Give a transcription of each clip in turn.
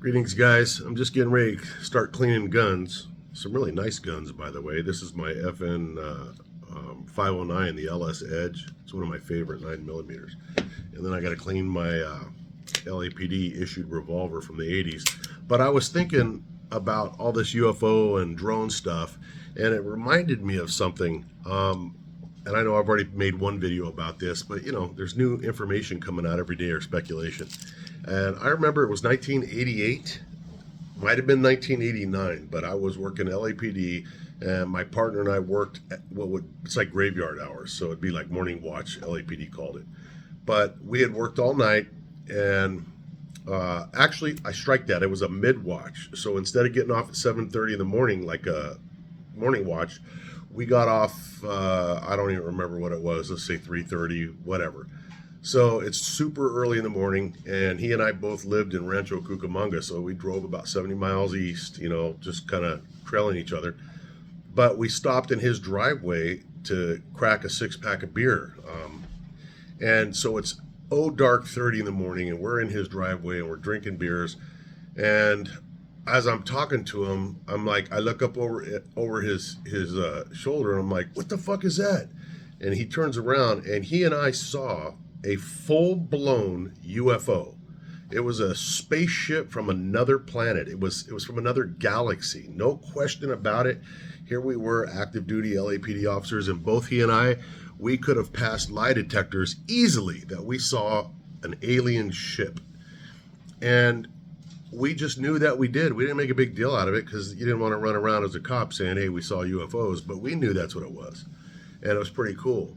Greetings, guys. I'm just getting ready to start cleaning guns. Some really nice guns, by the way. This is my FN 509, the LS Edge. It's one of my favorite 9mm. And then I got to clean my LAPD issued revolver from the 80s. But I was thinking about all this UFO and drone stuff, and it reminded me of something. And I know I've already made one video about this, but you know, there's new information coming out every day, or speculation. And I remember it was 1988, might have been 1989, but I was working LAPD, and my partner and I worked at it's like graveyard hours, so it'd be like morning watch, LAPD called it. But we had worked all night, and actually I strike that, it was a mid-watch. So instead of getting off at 7:30 in the morning, like a morning watch, we got off, I don't even remember what it was, let's say 3:30, whatever. So it's super early in the morning, and he and I both lived in Rancho Cucamonga, so we drove about 70 miles east, you know, just kind of trailing each other. But we stopped in his driveway to crack a 6-pack of beer. And so it's dark 30 in the morning, and we're in his driveway, and we're drinking beers. And as I'm talking to him, I'm like, I look up over his shoulder, and I'm like, what the fuck is that? And he turns around, and he and I saw a full-blown UFO. It was a spaceship from another planet. It was from another galaxy. No question about it. Here we were, active duty LAPD officers, and both he and I, we could have passed lie detectors easily that we saw an alien ship. And we just knew that we did. We didn't make a big deal out of it because you didn't want to run around as a cop saying, hey, we saw UFOs, but we knew that's what it was. And it was pretty cool.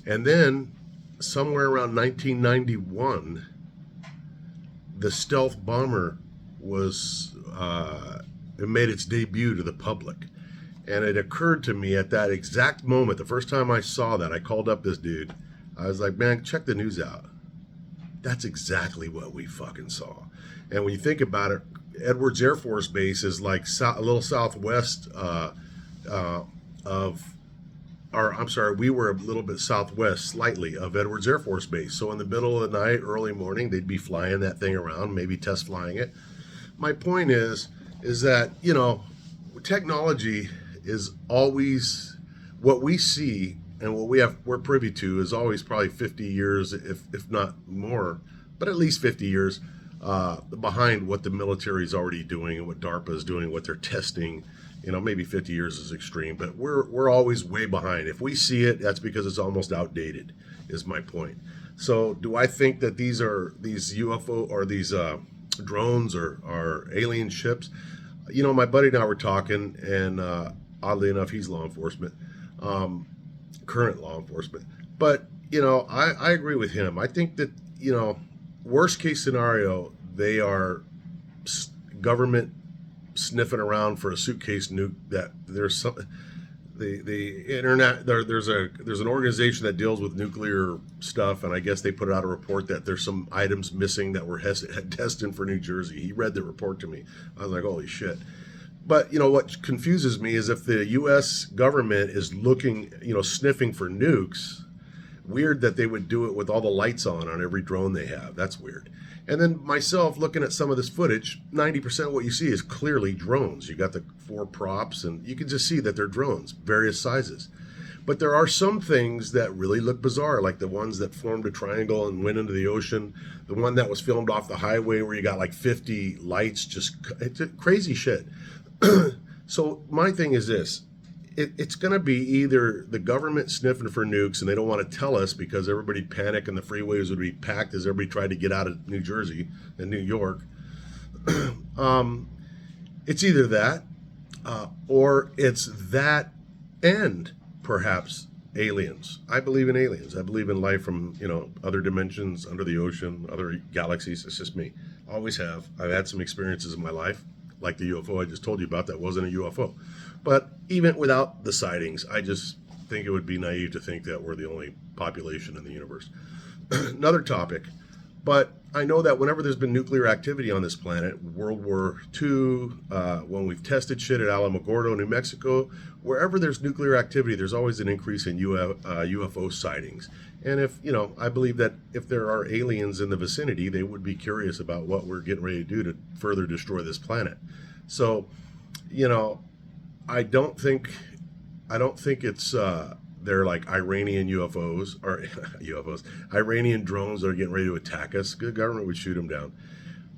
And then somewhere around 1991, the stealth bomber it made its debut to the public. And it occurred to me at that exact moment, the first time I saw that, I called up this dude. I was like, man, check the news out. That's exactly what we fucking saw. And when you think about it, Edwards Air Force Base is like a little southwest we were a little bit southwest, slightly, of Edwards Air Force Base. So in the middle of the night, early morning, they'd be flying that thing around, maybe test flying it. My point is that, you know, technology is always, what we see and what we're privy to is always probably 50 years, if not more, but at least 50 years behind what the military is already doing and what DARPA is doing, what they're testing. You know, maybe 50 years is extreme, but we're always way behind. If we see it, that's because it's almost outdated, is my point. So do I think that these UFO or these drones are alien ships? You know, my buddy and I were talking, and oddly enough, he's law enforcement, current law enforcement. But, you know, I agree with him. I think that, you know, worst case scenario, they are government sniffing around for a suitcase nuke. That there's some, the internet, there's an organization that deals with nuclear stuff, and I guess they put out a report that there's some items missing that were destined for New Jersey. He read the report to me. I was like, holy shit. But you know what confuses me is if the U.S. government is looking, you know, sniffing for nukes, weird that they would do it with all the lights on every drone they have. That's weird. And then myself looking at some of this footage, 90% of what you see is clearly drones. You got the 4 props, and you can just see that they're drones, various sizes. But there are some things that really look bizarre, like the ones that formed a triangle and went into the ocean. The one that was filmed off the highway where you got like 50 lights, it's crazy shit. So my thing is this. It's going to be either the government sniffing for nukes, and they don't want to tell us because everybody'd panic and the freeways would be packed as everybody tried to get out of New Jersey and New York. It's either that, or it's that and perhaps aliens. I believe in aliens. I believe in life from, you know, other dimensions, under the ocean, other galaxies. It's just me. Always have. I've had some experiences in my life, like the UFO I just told you about that wasn't a UFO. But even without the sightings, I just think it would be naive to think that we're the only population in the universe. Another topic. But I know that whenever there's been nuclear activity on this planet, World War II, when we've tested shit at Alamogordo, New Mexico, wherever there's nuclear activity, there's always an increase in UFO sightings. And if, I believe that if there are aliens in the vicinity, they would be curious about what we're getting ready to do to further destroy this planet. So, I don't think it's they're like Iranian UFOs or UFOs, Iranian drones that are getting ready to attack us. The government would shoot them down.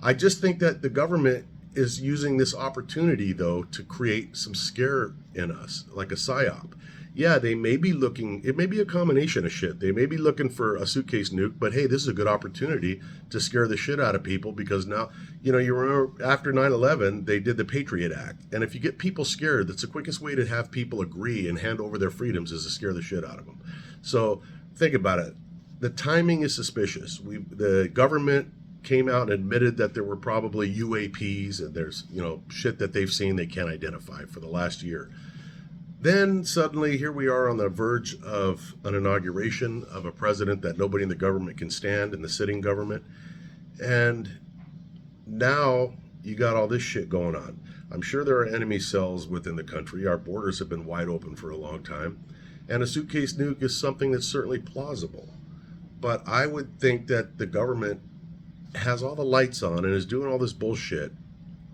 I just think that the government is using this opportunity, though, to create some scare in us, like a Psyop. Yeah, they may be looking, it may be a combination of shit. They may be looking for a suitcase nuke, but hey, this is a good opportunity to scare the shit out of people because now, you remember after 9/11, they did the Patriot Act. And if you get people scared, that's the quickest way to have people agree and hand over their freedoms is to scare the shit out of them. So think about it. The timing is suspicious. The government came out and admitted that there were probably UAPs and there's, shit that they've seen they can't identify for the last year. Then suddenly here we are on the verge of an inauguration of a president that nobody in the government can stand, in the sitting government. And now you got all this shit going on. I'm sure there are enemy cells within the country. Our borders have been wide open for a long time. And a suitcase nuke is something that's certainly plausible. But I would think that the government has all the lights on and is doing all this bullshit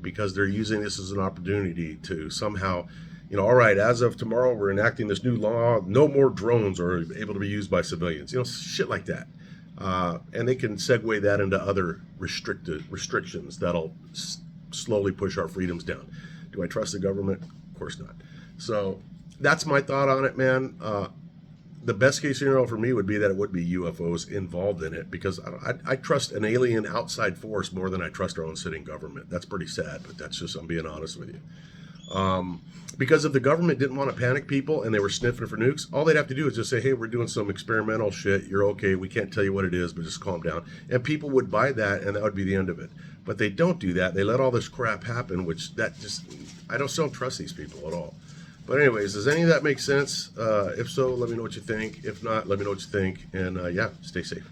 because they're using this as an opportunity to somehow, all right, as of tomorrow, we're enacting this new law. No more drones are able to be used by civilians. Shit like that. And they can segue that into other restrictions that'll slowly push our freedoms down. Do I trust the government? Of course not. So that's my thought on it, man. The best case scenario for me would be that it would be UFOs involved in it because I trust an alien outside force more than I trust our own sitting government. That's pretty sad, but that's just, I'm being honest with you. Because if the government didn't want to panic people and they were sniffing for nukes, all they'd have to do is just say, hey, we're doing some experimental shit. You're okay. We can't tell you what it is, but just calm down. And people would buy that, and that would be the end of it. But they don't do that. They let all this crap happen, I just don't trust these people at all. But anyways, does any of that make sense? If so, let me know what you think. If not, let me know what you think. And yeah, stay safe.